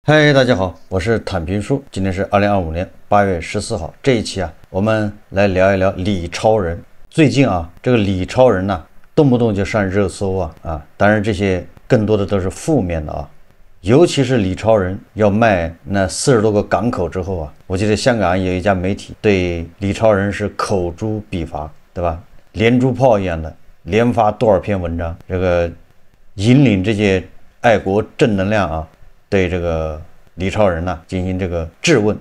嗨，大家好，我是坦平叔。今天是2025年8月14号。这一期我们来聊一聊李超人。最近这个李超人呢，动不动就上热搜当然这些更多的都是负面的尤其是李超人要卖那40多个港口之后我记得香港有一家媒体对李超人是口诛笔伐，对吧？连珠炮一样的连发多少篇文章，这个引领这些爱国正能量对这个李超人进行这个质问、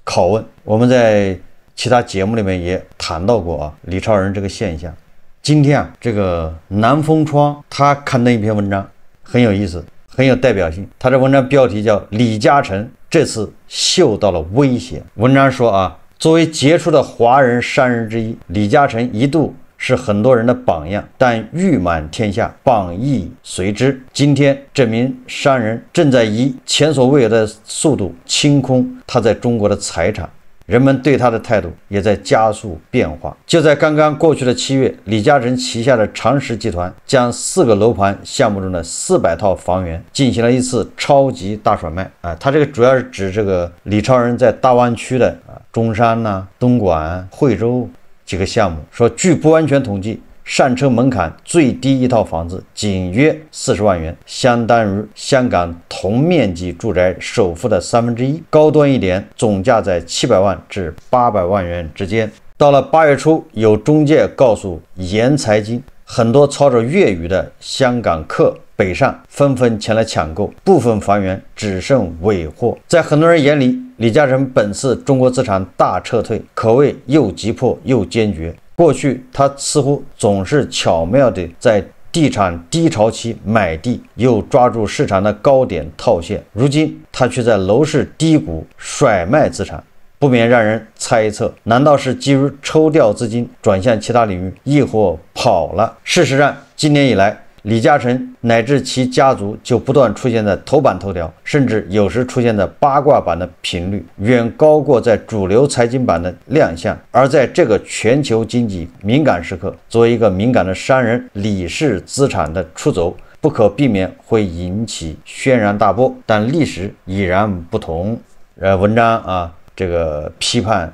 拷问。我们在其他节目里面也谈到过李超人这个现象。今天这个南风窗他刊登一篇文章，很有意思，很有代表性。他的文章标题叫李嘉诚这次嗅到了危险。文章说作为杰出的华人商人之一，李嘉诚一度是很多人的榜样，但誉满天下，榜亦随之。今天这名商人正在以前所未有的速度清空他在中国的财产，人们对他的态度也在加速变化。就在刚刚过去的7月，李嘉诚旗下的长实集团将4个楼盘项目中的400套房源进行了一次超级大甩卖他这个主要是指这个李超人在大湾区的中山东莞、惠州几个项目。说据不完全统计，上车门槛最低一套房子仅约40万元，相当于香港同面积住宅首付的1/3，高端一点总价在700万至800万元之间。到了8月初，有中介告诉研财经，很多操着粤语的香港客北上，纷纷前来抢购，部分房源只剩尾货。在很多人眼里，李嘉诚本次中国资产大撤退可谓又急迫又坚决。过去他似乎总是巧妙地在地产低潮期买地，又抓住市场的高点套现，如今他却在楼市低谷甩卖资产，不免让人猜测，难道是基于抽调资金转向其他领域，亦或跑了？事实上，今年以来李嘉诚乃至其家族就不断出现在头版头条，甚至有时出现在八卦版的频率，远高过在主流财经版的亮相。而在这个全球经济敏感时刻，作为一个敏感的商人，李氏资产的出走不可避免会引起轩然大波，但历史已然不同。文章这个批判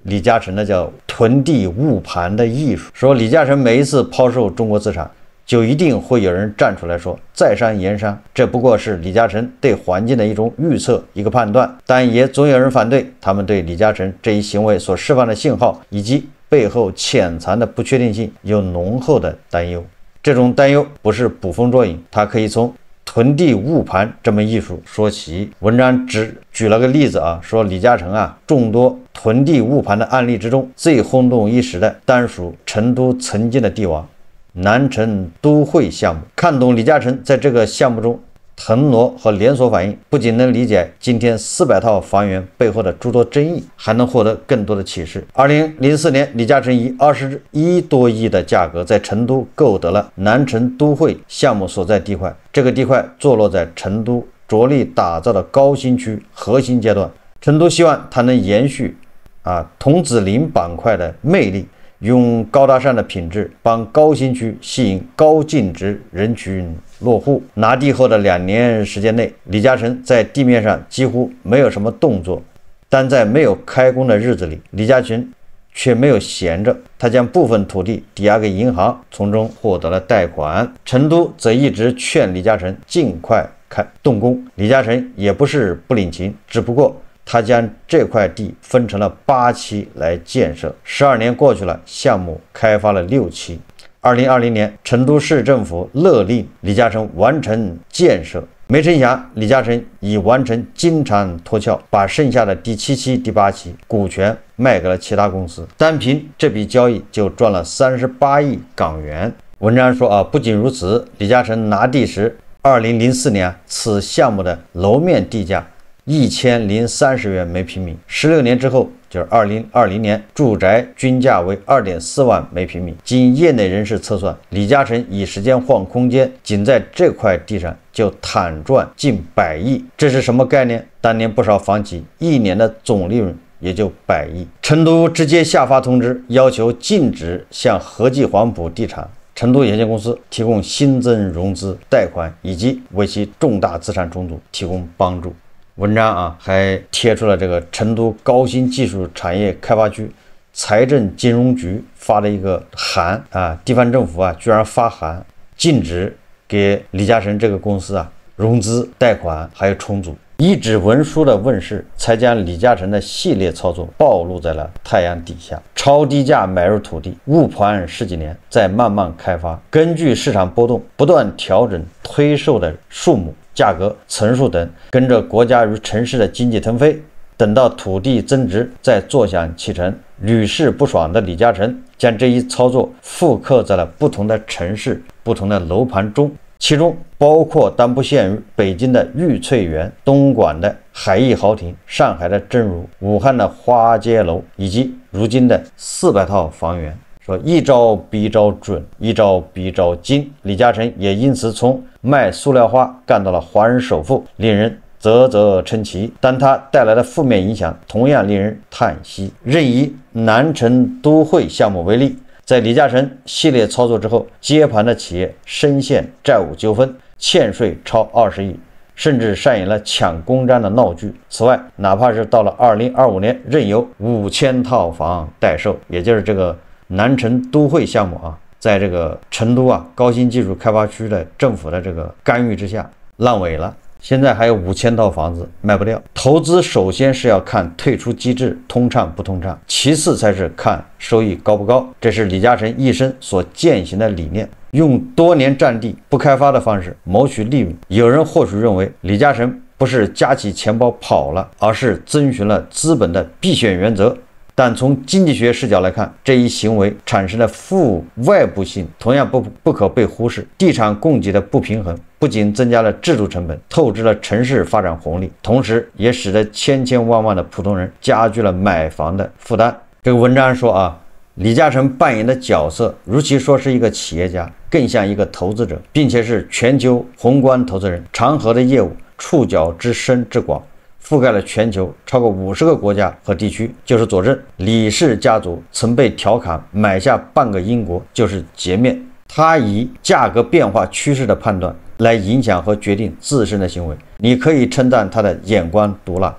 李嘉诚的叫囤地误盘的艺术，说李嘉诚每一次抛售中国资产，就一定会有人站出来说在商言商，这不过是李嘉诚对环境的一种预测，一个判断。但也总有人反对，他们对李嘉诚这一行为所释放的信号以及背后潜藏的不确定性有浓厚的担忧。这种担忧不是捕风捉影，它可以从囤地误盘这门艺术说起。文章举了个例子说李嘉诚众多囤地误盘的案例之中，最轰动一时的当属成都曾经的帝王南城都会项目。看懂李嘉诚在这个项目中腾挪和连锁反应，不仅能理解今天400套房源背后的诸多争议，还能获得更多的启示。2004年，李嘉诚以21多亿的价格在成都购得了南城都会项目所在地块。这个地块坐落在成都着力打造的高新区核心阶段，成都希望它能延续桐梓林板块的魅力，用高大上的品质帮高新区吸引高净值人群落户。拿地后的2年时间内，李嘉诚在地面上几乎没有什么动作，但在没有开工的日子里，李嘉诚却没有闲着，他将部分土地抵押给银行，从中获得了贷款。成都则一直劝李嘉诚尽快动工，李嘉诚也不是不领情，只不过他将这块地分成了8期来建设。12年过去了，项目开发了6期。2020年，成都市政府勒令李嘉诚完成建设，没成想李嘉诚已完成金蝉脱壳，把剩下的第7期、第8期股权卖给了其他公司，单凭这笔交易就赚了38亿港元。文章说不仅如此，李嘉诚拿地时2004年此项目的楼面地价1030元每平米，16年之后就是2020年，住宅均价为2.4万每平米。经业内人士测算，李嘉诚以时间换空间，仅在这块地上就坦赚近100亿。这是什么概念？当年不少房企1年的总利润也就100亿。成都直接下发通知，要求禁止向和记黄埔地产成都有限公司提供新增融资、贷款以及为其重大资产重组提供帮助。文章啊还贴出了这个成都高新技术产业开发区财政金融局发的一个函啊，地方政府啊居然发函禁止给李嘉诚这个公司啊融资贷款还有重组。一纸文书的问世，才将李嘉诚的系列操作暴露在了太阳底下。超低价买入土地，误盘十几年，再慢慢开发，根据市场波动不断调整推售的数目、价格、层数等，跟着国家与城市的经济腾飞。等到土地增值，再坐享其成。屡试不爽的李嘉诚将这一操作复刻在了不同的城市、不同的楼盘中。其中包括但不限于北京的玉翠园、东莞的海逸豪庭、上海的真如、武汉的花街楼，以及如今的400套房源。说一招比一招准，一招比一招精。李嘉诚也因此从卖塑料花干到了华人首富，令人啧啧称奇。但它带来的负面影响同样令人叹息。任以南城都会项目为例，在李嘉诚系列操作之后，接盘的企业深陷债务纠纷，欠税超20亿，甚至上演了抢公章的闹剧。此外，哪怕是到了2025年，仍有5000套房待售，也就是这个南城都会项目啊，在这个成都啊高新技术开发区的政府的这个干预之下烂尾了。现在还有5000套房子卖不掉。投资首先是要看退出机制通畅不通畅，其次才是看收益高不高。这是李嘉诚一生所践行的理念，用多年占地不开发的方式谋取利润。有人或许认为李嘉诚不是夹起钱包跑了，而是遵循了资本的必选原则。但从经济学视角来看，这一行为产生的负外部性同样不可被忽视。地产供给的不平衡不仅增加了制度成本，透支了城市发展红利，同时也使得千千万万的普通人加剧了买房的负担。这个文章说啊，李嘉诚扮演的角色，如其说是一个企业家，更像一个投资者，并且是全球宏观投资人。长河的业务触角之深之广，覆盖了全球超过50个国家和地区，就是佐证李氏家族曾被调侃买下半个英国就是截面。他以价格变化趋势的判断来影响和决定自身的行为，你可以称赞他的眼光毒辣，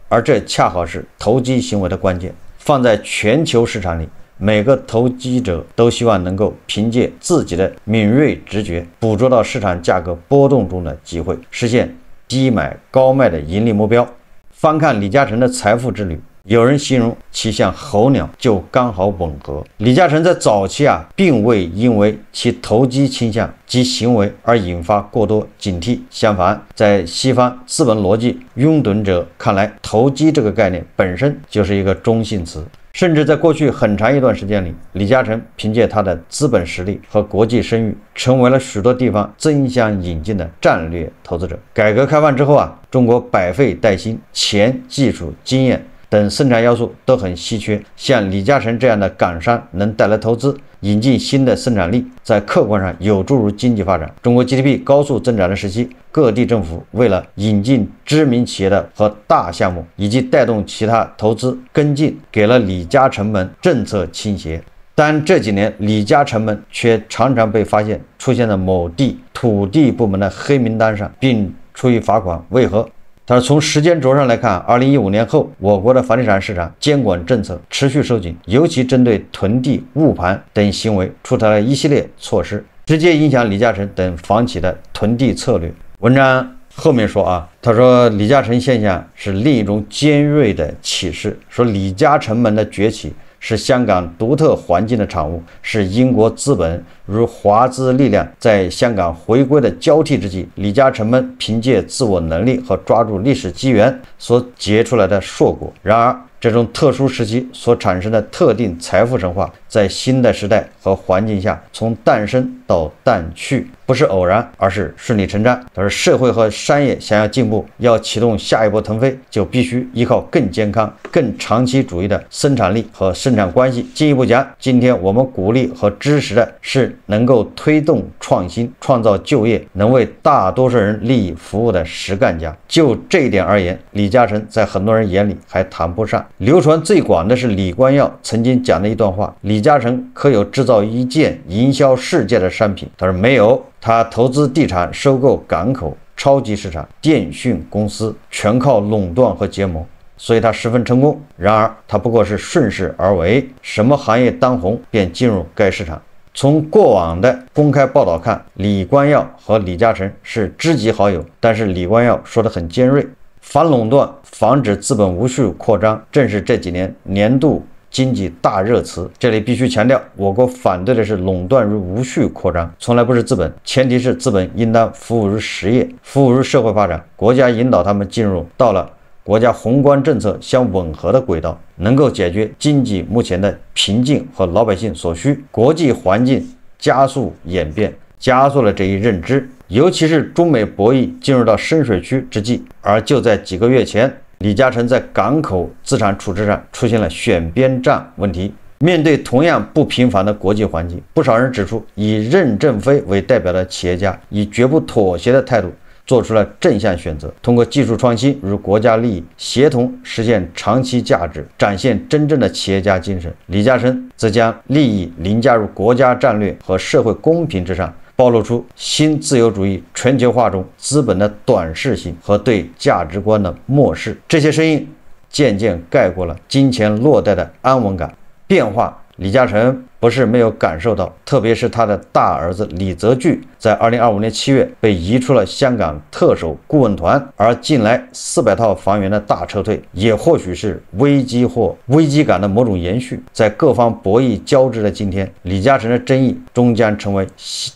而这恰好是投机行为的关键。放在全球市场里，每个投机者都希望能够凭借自己的敏锐直觉，捕捉到市场价格波动中的机会，实现低买高卖的盈利目标。翻看李嘉诚的财富之旅，有人形容其像候鸟，就刚好吻合。李嘉诚在早期并未因为其投机倾向及行为而引发过多警惕，相反，在西方资本逻辑拥趸者看来，投机这个概念本身就是一个中性词。甚至在过去很长一段时间里，李嘉诚凭借他的资本实力和国际声誉，成为了许多地方争相引进的战略投资者。改革开放之后中国百废待兴，钱、技术、经验等生产要素都很稀缺，像李嘉诚这样的港商能带来投资，引进新的生产力，在客观上有助于经济发展。中国 GDP 高速增长的时期，各地政府为了引进知名企业的和大项目，以及带动其他投资跟进，给了李嘉诚们政策倾斜。但这几年李嘉诚们却常常被发现出现在某地土地部门的黑名单上，并处以罚款。为何？他说，从时间轴上来看，2015年后，我国的房地产市场监管政策持续收紧，尤其针对囤地、误盘等行为出台了一系列措施，直接影响李嘉诚等房企的囤地策略。文章后面说他说李嘉诚现象是另一种尖锐的启示，说李嘉诚们的崛起是香港独特环境的产物，是英国资本如华资力量在香港回归的交替之际，李嘉诚们凭借自我能力和抓住历史机缘所结出来的硕果。然而，这种特殊时期所产生的特定财富神话，在新的时代和环境下从诞生到淡去，不是偶然，而是顺理成章。他说，社会和商业想要进步，要启动下一波腾飞，就必须依靠更健康、更长期主义的生产力和生产关系。进一步讲，今天我们鼓励和支持的是能够推动创新、创造就业、能为大多数人利益服务的实干家。就这一点而言，李嘉诚在很多人眼里还谈不上。流传最广的是李光耀曾经讲的一段话：李嘉诚可有制造一件营销世界的商品？他说没有，他投资地产、收购港口，超级市场、电讯公司，全靠垄断和结盟，所以他十分成功。然而他不过是顺势而为，什么行业当红便进入该市场。从过往的公开报道看，李光耀和李嘉诚是知己好友，但是李光耀说得很尖锐，反垄断、防止资本无序扩张，正是这几年年度经济大热词。这里必须强调，我国反对的是垄断与无序扩张，从来不是资本，前提是资本应当服务于实业，服务于社会发展，国家引导他们进入到了国家宏观政策相吻合的轨道，能够解决经济目前的瓶颈和老百姓所需。国际环境加速演变，加速了这一认知，尤其是中美博弈进入到深水区之际。而就在几个月前，李嘉诚在港口资产处置上出现了选边站问题。面对同样不平凡的国际环境，不少人指出，以任正非为代表的企业家以绝不妥协的态度做出了正向选择，通过技术创新与国家利益协同实现长期价值，展现真正的企业家精神。李嘉诚则将利益凌驾入国家战略和社会公平之上，暴露出新自由主义全球化中资本的短视性和对价值观的漠视。这些声音渐渐盖过了金钱落袋的安稳感。变化，李嘉诚不是没有感受到，特别是他的大儿子李泽钜在2025年7月被移出了香港特首顾问团，而近来400套房源的大撤退，也或许是危机或危机感的某种延续。在各方博弈交织的今天，李嘉诚的争议终将成为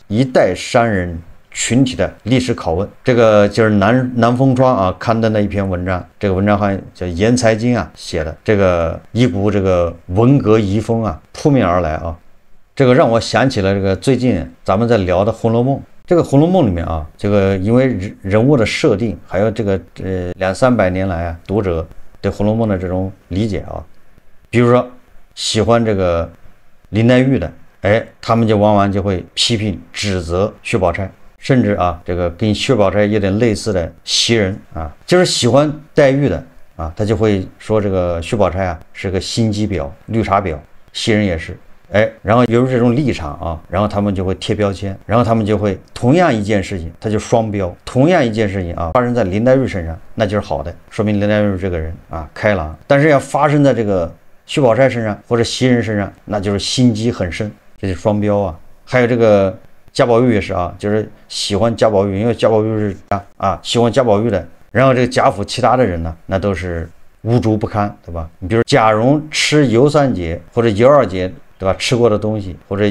一代商人群体的历史拷问。这个就是南风窗啊刊登的一篇文章，这个文章好像叫严财经啊写的，这个一股这个文革遗风啊扑面而来啊，这个让我想起了这个最近咱们在聊的《红楼梦》。这个《红楼梦》里面啊，这个因为人物的设定，还有这个200-300年来啊读者对《红楼梦》的这种理解啊，比如说喜欢这个林黛玉的，他们就往往就会批评指责薛宝钗。甚至啊，这个跟薛宝钗有点类似的袭人啊，就是喜欢黛玉的啊，他就会说这个薛宝钗啊是个心机婊、绿茶婊，袭人也是，然后由于这种立场啊，然后他们就会贴标签，然后他们就会同样一件事情，他就双标，同样一件事情啊，发生在林黛玉身上，那就是好的，说明林黛玉这个人啊开朗，但是要发生在这个薛宝钗身上或者袭人身上，那就是心机很深，这是双标啊。还有这个贾宝玉也是啊，就是喜欢贾宝玉，因为贾宝玉是喜欢贾宝玉的。然后这个贾府其他的人呢，那都是污浊不堪，对吧？你比如贾蓉吃尤三姐或者尤二姐，对吧？吃过的东西，或者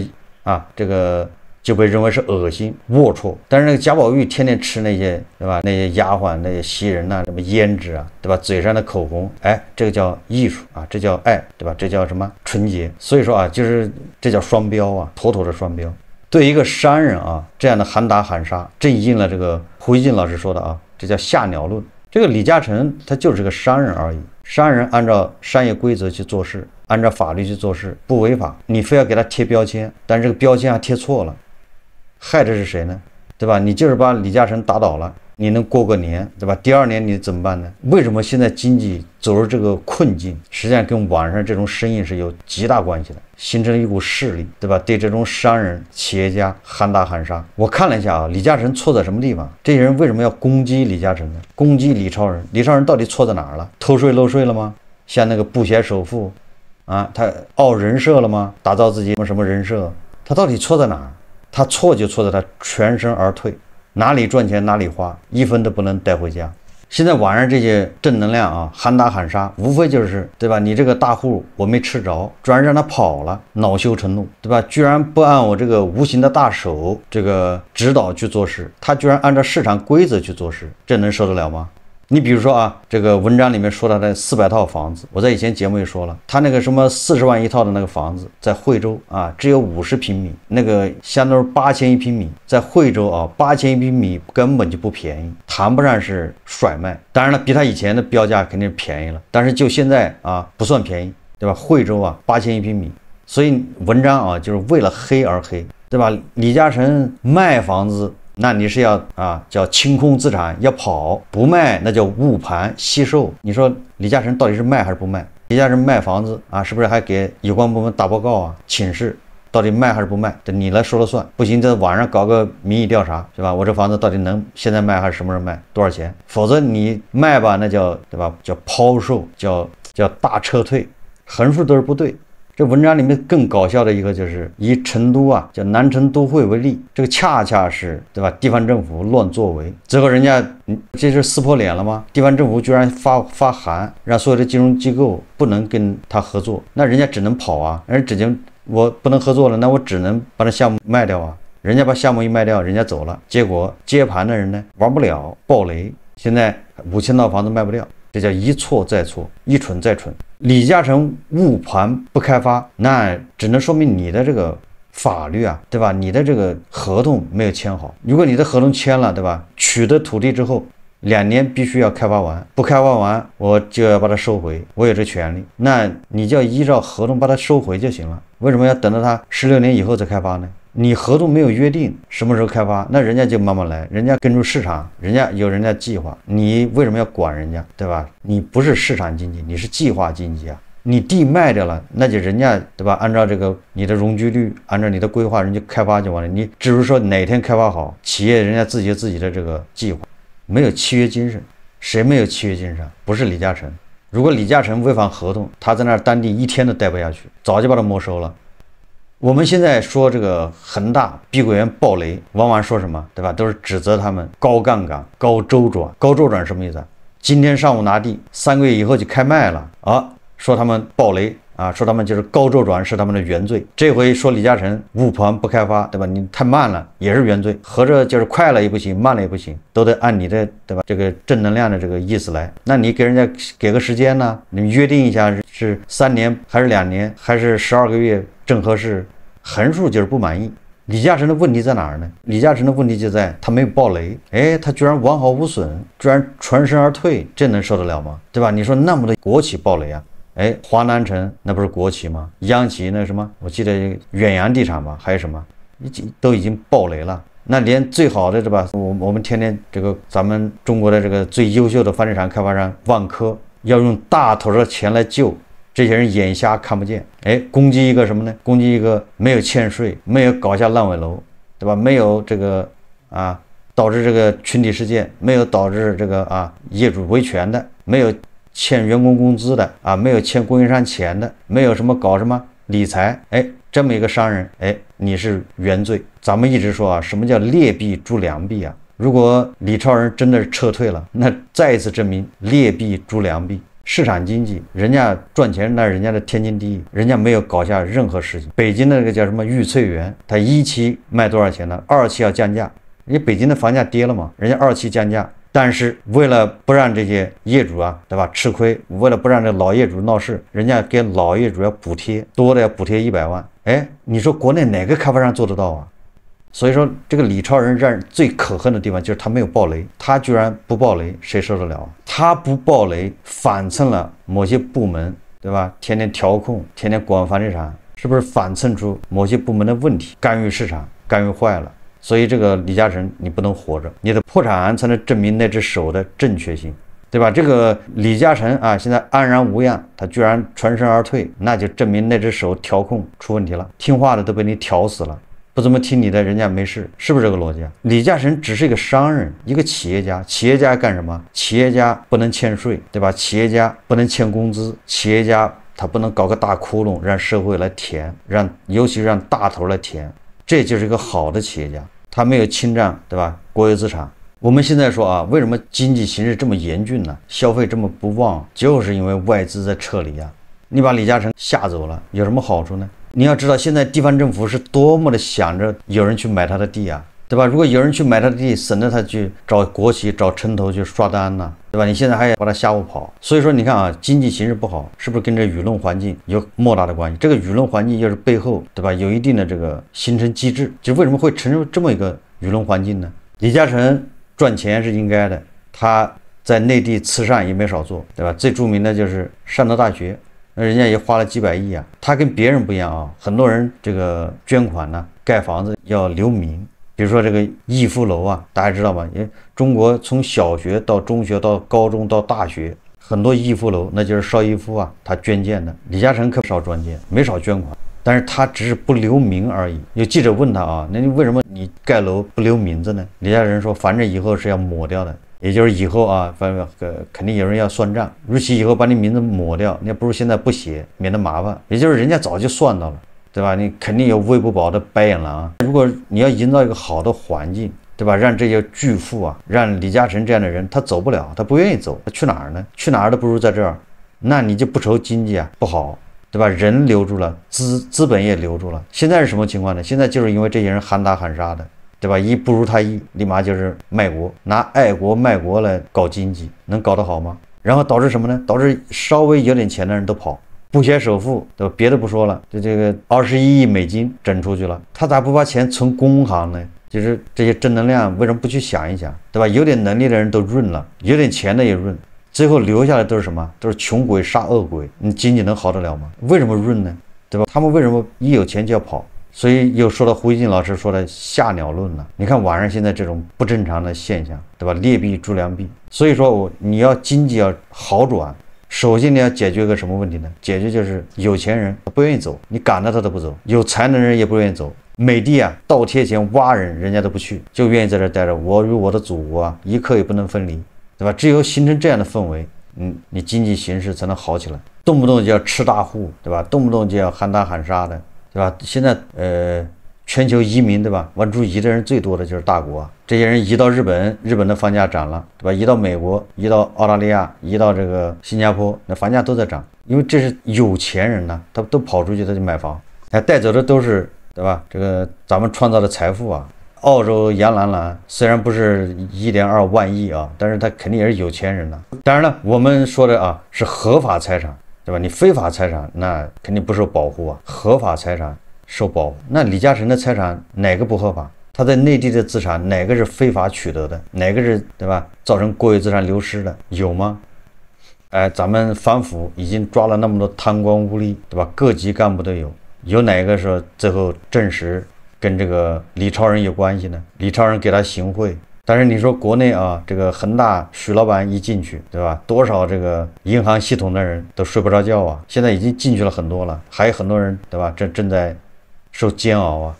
这个就被认为是恶心龌龊。但是那个贾宝玉天天吃那些，对吧？那些丫鬟、那些袭人什么胭脂啊，对吧？嘴上的口红，这个叫艺术啊，这叫爱，对吧？这叫什么纯洁？所以说啊，就是这叫双标啊，妥妥的双标。对一个商人啊，这样的喊打喊杀，正应了这个胡一进老师说的啊，这叫下鸟论。这个李嘉诚他就是个商人而已，商人按照商业规则去做事，按照法律去做事，不违法，你非要给他贴标签，但是这个标签还贴错了，害的是谁呢？对吧？你就是把李嘉诚打倒了，你能过个年，对吧？第二年你怎么办呢？为什么现在经济走入这个困境？实际上跟网上这种生意是有极大关系的，形成了一股势力，对吧？对这种商人、企业家喊打喊杀。我看了一下啊，李嘉诚错在什么地方？这些人为什么要攻击李嘉诚呢？攻击李超人？李超人到底错在哪儿了？偷税漏税了吗？像那个布鞋首富他傲人设了吗？打造自己什么人设？他到底错在哪儿？他错就错在他全身而退，哪里赚钱哪里花，一分都不能带回家。现在网上这些正能量啊，喊打喊杀，无非就是对吧？你这个大户我没吃着，居然让他跑了，恼羞成怒，对吧？居然不按我这个无形的大手这个指导去做事，他居然按照市场规则去做事，这能受得了吗？你比如说啊，这个文章里面说他的400套房子，我在以前节目也说了，他那个什么40万一套的那个房子，在惠州啊，只有50平米，那个相当于8000一平米，在惠州啊，8000一平米根本就不便宜，谈不上是甩卖。当然了，比他以前的标价肯定是便宜了，但是就现在啊，不算便宜，对吧？惠州啊，8000一平米，所以文章啊，就是为了黑而黑，对吧？李嘉诚卖房子，那你是要叫清空资产，要跑，不卖那叫捂盘惜售。你说李嘉诚到底是卖还是不卖？李嘉诚卖房子啊，是不是还给有关部门打报告啊、请示？到底卖还是不卖，这你来说了算。不行，在网上搞个民意调查，是吧？我这房子到底能现在卖还是什么时候卖，多少钱？否则你卖吧，那叫对吧？叫抛售，叫大撤退，横竖都是不对。这文章里面更搞笑的一个就是以成都啊叫南城都会为例，这个恰恰是对吧？地方政府乱作为，最后人家这是撕破脸了吗？地方政府居然发函让所有的金融机构不能跟他合作，那人家只能跑啊，人家只能我不能合作了，那我只能把这项目卖掉啊。人家把项目一卖掉，人家走了，结果接盘的人呢玩不了，爆雷，现在5000套房子卖不掉。这叫一错再错，一蠢再蠢。李嘉诚误盘不开发，那只能说明你的这个法律啊，对吧？你的这个合同没有签好。如果你的合同签了，对吧？取得土地之后2年必须要开发完，不开发完我就要把它收回，我有这权利。那你就要依照合同把它收回就行了。为什么要等到它16年以后再开发呢？你合同没有约定什么时候开发，那人家就慢慢来，人家根据市场，人家有人家计划，你为什么要管人家，对吧？你不是市场经济，你是计划经济啊。你地卖掉了，那就人家对吧？按照这个你的容积率，按照你的规划，人家开发就完了。你只是说哪天开发好，企业人家自己有自己的这个计划，没有契约精神。谁没有契约精神？不是李嘉诚。如果李嘉诚违反合同，他在那儿当地1天都待不下去，早就把他没收了。我们现在说这个恒大、碧桂园暴雷，往往说什么，对吧？都是指责他们高杠杆、高周转。高周转什么意思啊？今天上午拿地，3个月以后就开卖了啊，说他们暴雷啊，说他们就是高周转是他们的原罪。这回说李嘉诚误盘不开发，对吧？你太慢了也是原罪，合着就是快了也不行，慢了也不行，都得按你的对吧？这个正能量的这个意思来。那你给人家给个时间呢？你约定一下是3年还是2年还是12个月？正合适，横竖就是不满意。李嘉诚的问题在哪儿呢？李嘉诚的问题就在他没有爆雷，他居然完好无损，居然全身而退，这能受得了吗？对吧？你说那么多国企爆雷啊，华南城那不是国企吗？央企那什么，我记得远洋地产吧，还有什么，都已经爆雷了。那连最好的对吧？我们天天这个咱们中国的这个最优秀的房地产开发商万科，要用大头的钱来救。这些人眼瞎看不见，攻击一个什么呢？攻击一个没有欠税，没有搞下烂尾楼，对吧？没有这个导致这个群体事件，没有导致这个业主维权的，没有欠员工工资的没有欠供应商钱的，没有什么搞什么理财，这么一个商人，你是原罪。咱们一直说什么叫劣币逐良币啊？如果李超人真的是撤退了，那再一次证明劣币逐良币。市场经济，人家赚钱那人家的天经地义，人家没有搞下任何事情。北京的那个叫什么玉翠园，它1期卖多少钱呢？2期要降价，因为北京的房价跌了嘛，人家2期降价。但是为了不让这些业主对吧吃亏，为了不让这老业主闹事，人家给老业主要补贴，多的要补贴100万。你说国内哪个开发商做得到啊？所以说这个李超人让人最可恨的地方就是他没有爆雷，他居然不爆雷，谁受得了？他不爆雷，反蹭了某些部门，对吧？天天调控，天天管房地产，是不是反蹭出某些部门的问题，干预市场，干预坏了？所以这个李嘉诚你不能活着，你的破产案才能证明那只手的正确性，对吧？这个李嘉诚现在安然无恙，他居然全身而退，那就证明那只手调控出问题了，听话的都被你调死了。不怎么听你的，人家没事，是不是这个逻辑啊？李嘉诚只是一个商人，一个企业家。企业家干什么？企业家不能欠税，对吧？企业家不能欠工资，企业家他不能搞个大窟窿让社会来填，尤其让大头来填，这就是一个好的企业家。他没有侵占，对吧？国有资产。我们现在说为什么经济形势这么严峻呢？消费这么不旺，就是因为外资在撤离啊。你把李嘉诚吓走了，有什么好处呢？你要知道，现在地方政府是多么的想着有人去买他的地啊，对吧？如果有人去买他的地，省得他去找国企、找城投去刷单呢，对吧？你现在还要把他吓唬跑。所以说，你看经济形势不好，是不是跟这舆论环境有莫大的关系？这个舆论环境又是背后，对吧？有一定的这个形成机制，就为什么会成为这么一个舆论环境呢？李嘉诚赚钱是应该的，他在内地慈善也没少做，对吧？最著名的就是汕头大学。人家也花了几百亿啊，他跟别人不一样很多人这个捐款呢，盖房子要留名，比如说这个逸夫楼大家知道吗？因为中国从小学到中学到高中到大学，很多逸夫楼那就是邵逸夫他捐建的。李嘉诚可少捐建，没少捐款，但是他只是不留名而已。有记者问他啊，那你为什么你盖楼不留名字呢？李家人说，反正以后是要抹掉的，也就是以后啊，反正肯定有人要算账，如其以后把你名字抹掉，你还不如现在不写，免得麻烦。也就是人家早就算到了，对吧？你肯定有喂不饱的白眼狼。如果你要营造一个好的环境，对吧？让这些巨富啊，让李嘉诚这样的人他走不了，他不愿意走，他去哪儿呢？去哪儿都不如在这儿。那你就不愁经济啊不好，对吧？人留住了，资本也留住了。现在是什么情况呢？现在就是因为这些人喊打喊杀的，对吧？一不如他意，立马就是卖国，拿爱国卖国来搞经济，能搞得好吗？然后导致什么呢？导致稍微有点钱的人都跑。布鞋首富，对吧？别的不说了，就这个21亿美金整出去了，他咋不把钱存公行呢？就是这些正能量为什么不去想一想，对吧？有点能力的人都润了，有点钱的也润。最后留下来都是什么？都是穷鬼杀恶鬼，你经济能好得了吗？为什么润呢？对吧？他们为什么一有钱就要跑？所以又说到胡一金老师说的吓鸟论了。你看网上现在这种不正常的现象，对吧？劣币逐良币。所以说你要经济要好转，首先你要解决一个什么问题呢？解决就是有钱人他不愿意走，你赶着他都不走；有才能人也不愿意走。美帝啊，倒贴钱挖人，人家都不去，就愿意在这待着。我与我的祖国啊，一刻也不能分离。对吧？只有形成这样的氛围，你经济形势才能好起来。动不动就要吃大户，对吧？动不动就要喊打喊杀的，对吧？现在全球移民，对吧？往出移的人最多的就是大国啊。这些人移到日本，日本的房价涨了，对吧？移到美国，移到澳大利亚，移到这个新加坡，那房价都在涨，因为这是有钱人呢，他都跑出去，他就买房，哎，带走的都是，对吧？这个咱们创造的财富啊。澳洲杨澜澜虽然不是1.2万亿啊，但是他肯定也是有钱人了。当然了，我们说的啊是合法财产，对吧？你非法财产那肯定不受保护啊，合法财产受保护。那李嘉诚的财产哪个不合法？他在内地的资产哪个是非法取得的？哪个是，对吧？造成国有资产流失的？有吗？哎，咱们反腐已经抓了那么多贪官污吏，对吧？各级干部都有哪个说最后证实跟这个李超人有关系呢？李超人给他行贿，但是你说国内啊，这个恒大许老板一进去，对吧？多少这个银行系统的人都睡不着觉啊！现在已经进去了很多了，还有很多人，对吧？正在受煎熬啊！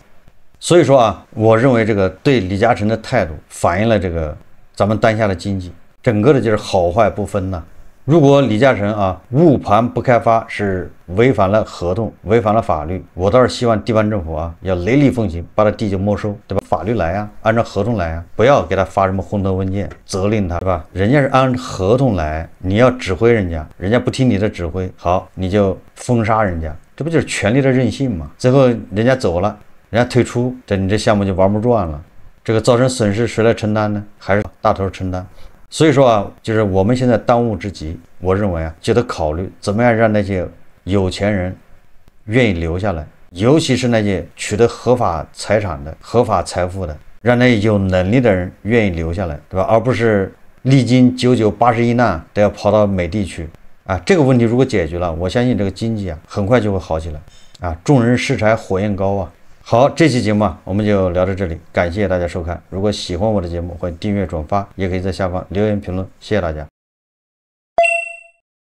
所以说啊，我认为这个对李嘉诚的态度反映了这个咱们当下的经济，整个的就是好坏不分呐。如果李嘉诚啊误盘不开发是违反了合同，违反了法律，我倒是希望地方政府啊要雷厉风行，把他地就没收，对吧？法律来啊，按照合同来啊，不要给他发什么红头文件责令他，对吧？人家是按合同来，你要指挥人家，人家不听你的指挥，好，你就封杀人家，这不就是权力的任性吗？最后人家走了，人家退出，你这项目就玩不转了，这个造成损失谁来承担呢？还是大头承担。所以说啊，就是我们现在当务之急，我认为啊，就得考虑怎么样让那些有钱人愿意留下来，尤其是那些取得合法财产的、合法财富的，让那些有能力的人愿意留下来，对吧？而不是历经99、81难都要跑到美帝去啊。这个问题如果解决了，我相信这个经济啊很快就会好起来啊。众人拾柴火焰高啊。好，这期节目啊，我们就聊到这里，感谢大家收看。如果喜欢我的节目，欢迎订阅、转发，也可以在下方留言评论，谢谢大家。